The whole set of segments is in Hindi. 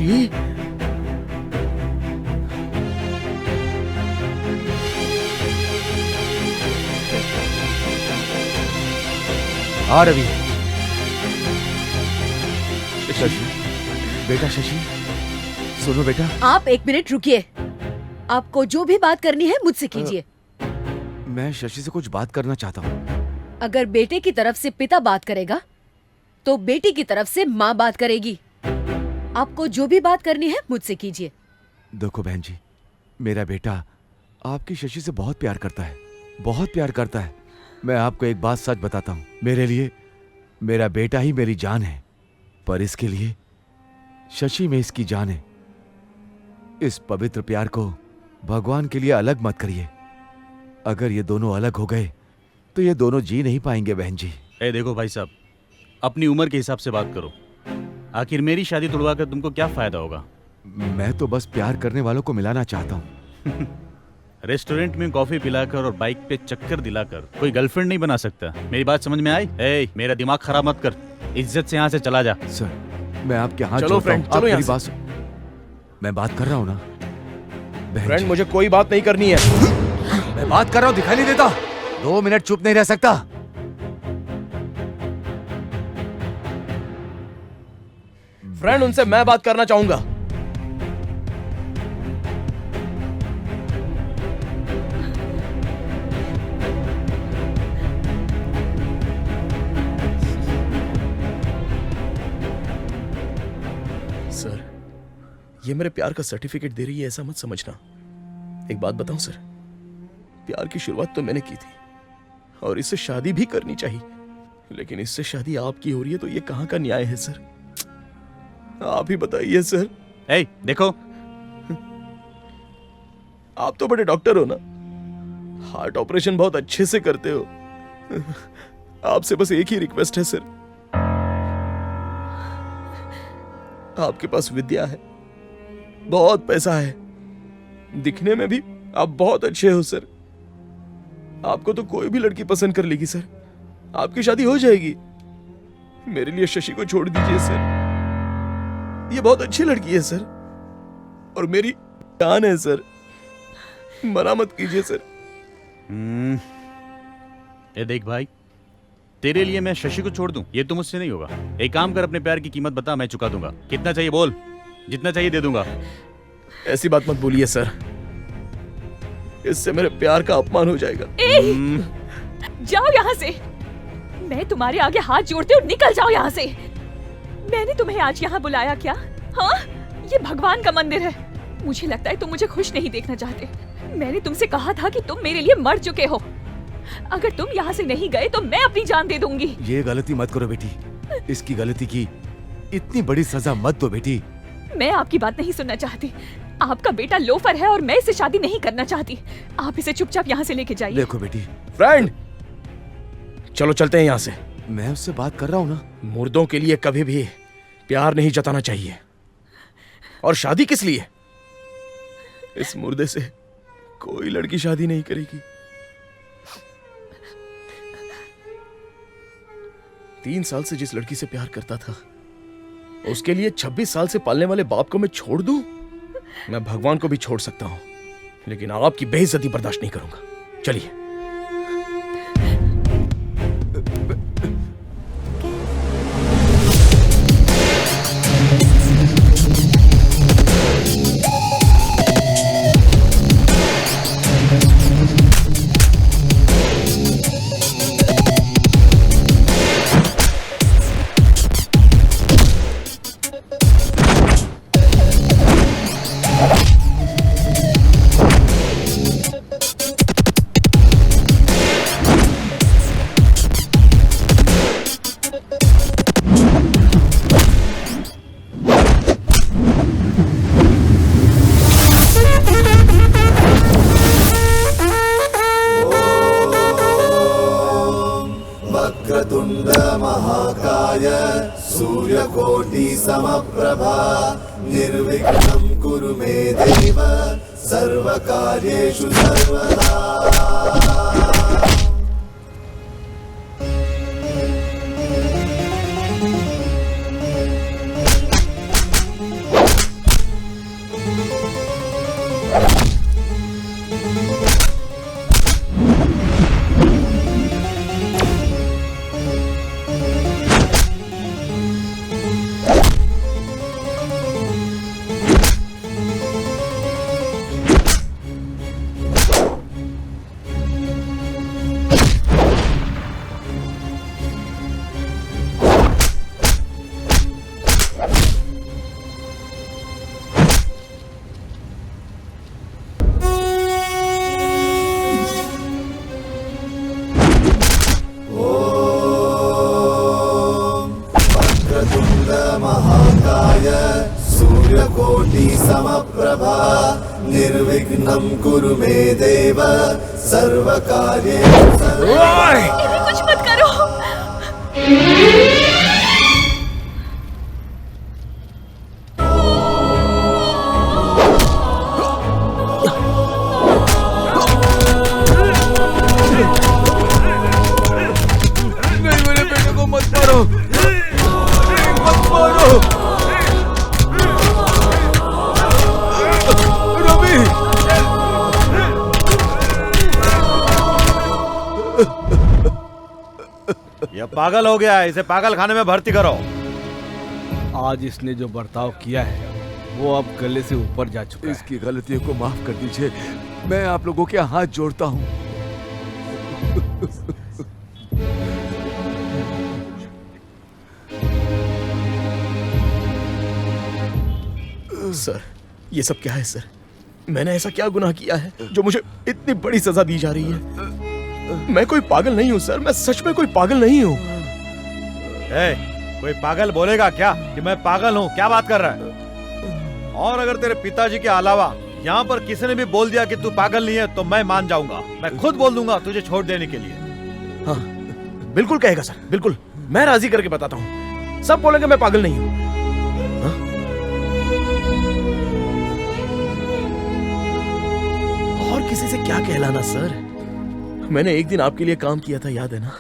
शशि, आ रवि। शशि, बेटा शशि, सुनो बेटा। आप 1 मिनट रुकिए। आपको जो भी बात करनी है मुझसे कीजिए। मैं शशि से कुछ बात करना चाहता हूँ। अगर बेटे की तरफ से पिता बात करेगा तो बेटी की तरफ से माँ बात करेगी। आपको जो भी बात करनी है मुझसे कीजिए। देखो बहन जी, मेरा बेटा आपकी शशि से बहुत प्यार करता है, बहुत प्यार करता है। मैं आपको एक बात सच बताता हूँ, मेरे लिए मेरा बेटा ही मेरी जान है, पर इसके लिए शशि में इसकी जान है। इस पवित्र प्यार को भगवान के लिए अलग मत करिए। अगर ये दोनों अलग हो गए तो ये दोनों जी नहीं पाएंगे बहन जी। देखो भाई साहब, अपनी उम्र के हिसाब से बात करो। आखिर मेरी शादी तुड़वा कर तुमको क्या फायदा होगा? मैं तो बस प्यार करने वालों को मिलाना चाहता हूँ। रेस्टोरेंट में कॉफी पिलाकर और बाइक पे चक्कर दिलाकर कोई गर्लफ्रेंड नहीं बना सकता। मेरी बात समझ में आई? मेरा दिमाग खराब मत कर, इज्जत से यहाँ से चला जा। सर, मैं आपके हाथ चलो फ्रेंड, चलो यहाँ बात। मैं बात कर रहा हूँ ना फ्रेंड, मुझे कोई बात नहीं करनी है। मैं बात कर रहा हूँ, दिखाई नहीं देता? 2 मिनट चुप नहीं रह सकता? फ्रेंड, उनसे मैं बात करना चाहूंगा। सर, ये मेरे प्यार का सर्टिफिकेट दे रही है, ऐसा मत समझना। एक बात बताऊं सर, प्यार की शुरुआत तो मैंने की थी और इससे शादी भी करनी चाहिए, लेकिन इससे शादी आपकी हो रही है तो ये कहां का न्याय है सर? आप ही बताइए सर। देखो, आप तो बड़े डॉक्टर हो ना, हार्ट ऑपरेशन बहुत अच्छे से करते हो। आपसे बस एक ही रिक्वेस्ट है सर, आपके पास विद्या है, बहुत पैसा है, दिखने में भी आप बहुत अच्छे हो सर। आपको तो कोई भी लड़की पसंद कर लेगी सर, आपकी शादी हो जाएगी। मेरे लिए शशि को छोड़ दीजिए सर, ये बहुत अच्छी लड़की है सर और मेरी जान है सर, मना मत कीजिए सर। ये देख भाई, तेरे लिए मैं शशि को छोड़ दूं ये तो मुझसे नहीं होगा। एक काम कर, अपने प्यार की कीमत बता, मैं चुका दूंगा। कितना चाहिए बोल, जितना चाहिए दे दूंगा। ऐसी बात मत बोलिए सर, इससे मेरे प्यार का अपमान हो जाएगा। जाओ यहाँ से, मैं तुम्हारे आगे हाथ जोड़ती हूँ, निकल जाओ यहाँ से। मैंने तुम्हें आज यहाँ बुलाया क्या? हाँ, ये भगवान का मंदिर है। मुझे लगता है तुम मुझे खुश नहीं देखना चाहते। मैंने तुमसे कहा था कि तुम मेरे लिए मर चुके हो। अगर तुम यहाँ से नहीं गए तो मैं अपनी जान दे दूंगी। ये गलती मत करो बेटी, इसकी गलती की इतनी बड़ी सजा मत दो बेटी। मैं आपकी बात नहीं सुनना चाहती। आपका बेटा लोफर है और मैं इससे शादी नहीं करना चाहती। आप इसे चुपचाप यहाँ से लेके जाइए। देखो बेटी, फ्रेंड, चलो चलते हैं यहाँ से। मैं उससे बात कर रहा हूँ ना। मुर्दों के लिए कभी भी प्यार नहीं जताना चाहिए, और शादी किस लिए? इस मुर्दे से कोई लड़की शादी नहीं करेगी। 3 साल से जिस लड़की से प्यार करता था, उसके लिए 26 साल से पालने वाले बाप को मैं छोड़ दूं? मैं भगवान को भी छोड़ सकता हूं, लेकिन आपकी बेइज्जती बर्दाश्त नहीं करूंगा। चलिए। वक्रतुंड महाकाय सूर्यकोटि समप्रभा निर्विघ्नं कुरु मे देव सर्वकार्येषु सर्वदा। समप्रभा निर्विघ्नं कुरु मे देव सर्वकार्येषु सर्वदा। कुछ मत करो। नहीं, मेरे बेटे को मत मारो, मत मारो। रवि, यह पागल हो गया है, इसे पागल खाने में भर्ती करो। आज इसने जो बर्ताव किया है वो अब गले से ऊपर जा चुका है। इसकी गलतियों को माफ कर दीजिए। मैं आप लोगों के हाथ जोड़ता हूँ। सर, ये सब क्या है सर? मैंने ऐसा क्या गुनाह किया है जो मुझे इतनी बड़ी सजा दी जा रही है? मैं कोई पागल नहीं हूँ सर, मैं सच में कोई पागल नहीं हूँ। कोई पागल बोलेगा क्या कि मैं पागल हूँ? क्या बात कर रहा है? और अगर तेरे पिताजी के अलावा यहाँ पर किसी ने भी बोल दिया कि तू पागल नहीं है तो मैं मान जाऊंगा। मैं खुद बोल दूंगा तुझे छोड़ देने के लिए। हाँ, बिल्कुल कहेगा सर, बिल्कुल। मैं राजी करके बताता हूँ। सब बोलेंगे मैं पागल नहीं हूँ। और किसी से क्या कहलाना सर? मैंने एक दिन आपके लिए काम किया था, याद है ना?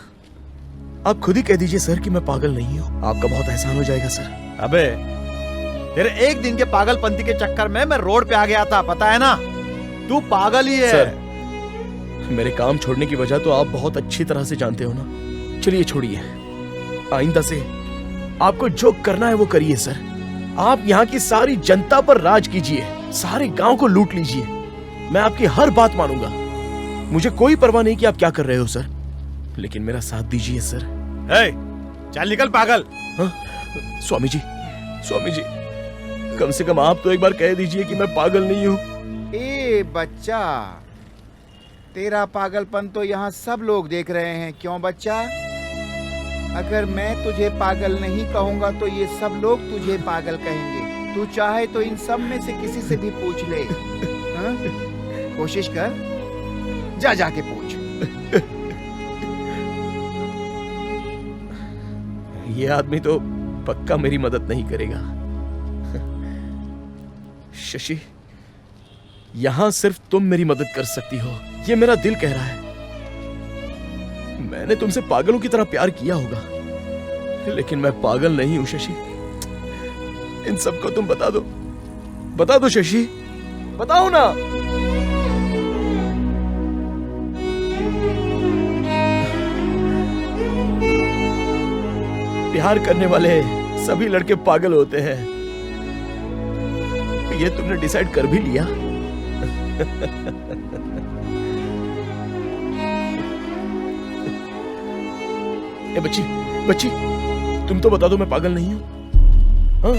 आप खुद ही कह दीजिए सर कि मैं पागल नहीं हूँ, आपका बहुत एहसान हो जाएगा सर। अबे, तेरे एक दिन के पागलपंती के चक्कर में मैं रोड पे आ गया था, पता है ना? तू पागल ही है। सर, मेरे काम छोड़ने की वजह तो आप बहुत अच्छी तरह से जानते हो ना। चलिए छोड़िए, आइंदा से आपको जो करना है वो करिए सर। आप यहाँ की सारी जनता पर राज कीजिए, सारे गांव को लूट लीजिए। मैं आपकी हर बात मानूंगा। मुझे कोई परवाह नहीं कि आप क्या कर रहे हो सर, लेकिन मेरा साथ दीजिए सर। चल निकल पागल। हाँ? स्वामी जी, स्वामी जी, कम से कम आप तो एक बार कह दीजिए कि मैं पागल नहीं हूँ। ए बच्चा, तेरा पागलपन तो यहाँ सब लोग देख रहे हैं। क्यों बच्चा? अगर मैं तुझे पागल नहीं कहूँगा तो ये सब लोग तुझे पागल कहेंगे। तू चाहे तो इन सब में से किसी से भी पूछ ले। हाँ? कोशिश कर, जा जाके पूछ। ये आदमी तो पक्का मेरी मदद नहीं करेगा। शशि, यहां सिर्फ तुम मेरी मदद कर सकती हो, ये मेरा दिल कह रहा है। मैंने तुमसे पागलों की तरह प्यार किया होगा, लेकिन मैं पागल नहीं हूं शशि। इन सबको तुम बता दो शशि, बताओ ना। प्यार करने वाले सभी लड़के पागल होते हैं, ये तुमने डिसाइड कर भी लिया। ए बच्ची, तुम तो बता दो मैं पागल नहीं हूं। हाँ?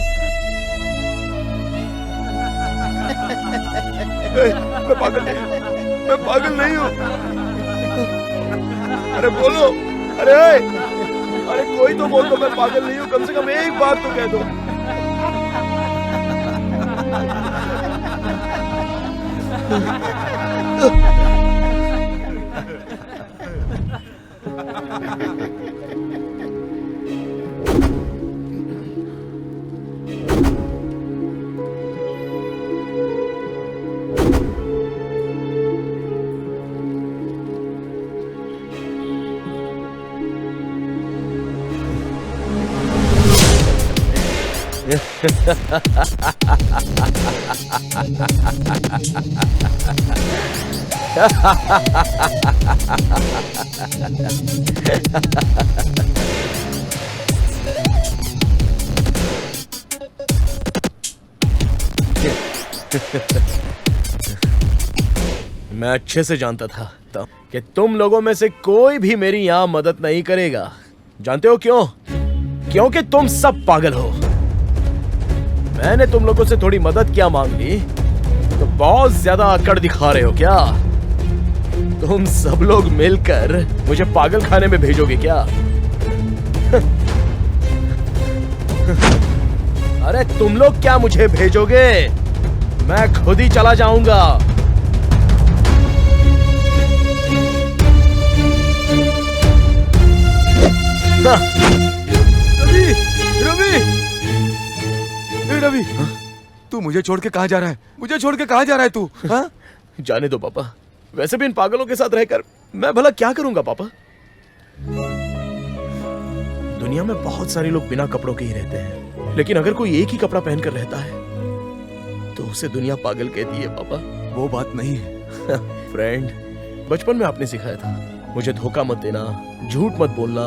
मैं पागल नहीं हूं। अरे बोलो, अरे कोई तो बोल दो मैं पागल नहीं हूं, कम से कम एक बार तो कह दो। मैं अच्छे से जानता था कि तुम लोगों में से कोई भी मेरी यहां मदद नहीं करेगा। जानते हो क्यों? क्योंकि तुम सब पागल हो। मैंने तुम लोगों से थोड़ी मदद क्या मांग ली तो बहुत ज्यादा अकड़ दिखा रहे हो क्या? तुम सब लोग मिलकर मुझे पागल खाने में भेजोगे क्या? अरे तुम लोग क्या मुझे भेजोगे? मैं खुद ही चला जाऊंगा। रवि, रवि, ए रवि, तू मुझे छोड़ के कहाँ जा रहा है? मुझे छोड़ के कहाँ जा रहा है तू? हाँ? जाने दो पापा, वैसे भी इन पागलों के साथ रहकर मैं भला क्या करूंगा पापा। दुनिया में बहुत सारे लोग बिना कपड़ों के ही रहते हैं, लेकिन अगर कोई एक ही कपड़ा पहनकर रहता है तो उसे दुनिया पागल कहती है पापा। वो बात नहीं है। फ्रेंड, बचपन में आपने सिखाया था मुझे धोखा मत देना, झूठ मत बोलना,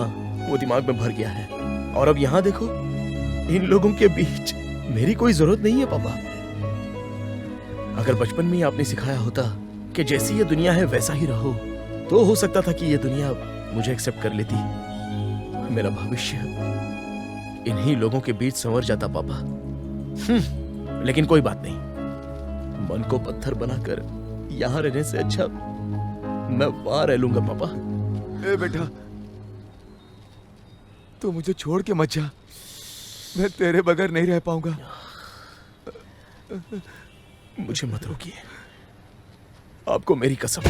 वो दिमाग में भर गया है। और अब यहाँ देखो, इन लोगों के बीच मेरी कोई जरूरत नहीं है पापा। अगर बचपन में ही आपने सिखाया होता कि जैसी ये दुनिया है वैसा ही रहो, तो हो सकता था कि ये दुनिया मुझे एक्सेप्ट कर लेती। मेरा भविष्य इन्हीं लोगों के बीच संवर जाता पापा। लेकिन कोई बात नहीं, मन को पत्थर बनाकर यहाँ रहने से अच्छा मैं वहां रह लूंगा पापा। ए बेटा, तू मुझे छोड़ के मत जा, मैं तेरे बगैर नहीं रह पाऊंगा। मुझे मत रोकिए, आपको मेरी कसम।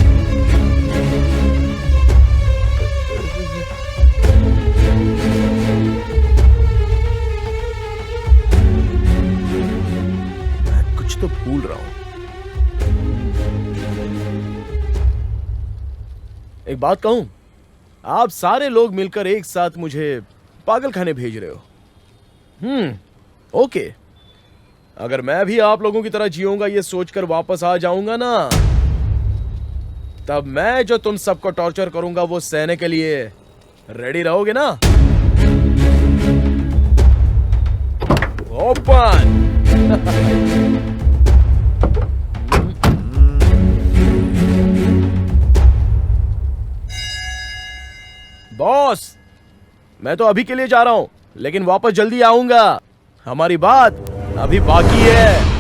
मैं कुछ तो भूल रहा हूं। एक बात कहूं, आप सारे लोग मिलकर एक साथ मुझे पागल खाने भेज रहे हो। ओके, अगर मैं भी आप लोगों की तरह जीऊंगा ये सोचकर वापस आ जाऊंगा ना, तब मैं जो तुम सबको टॉर्चर करूंगा वो सहने के लिए रेडी रहोगे ना? ओपन। बॉस, मैं तो अभी के लिए जा रहा हूं, लेकिन वापस जल्दी आऊंगा। हमारी बात अभी बाकी है।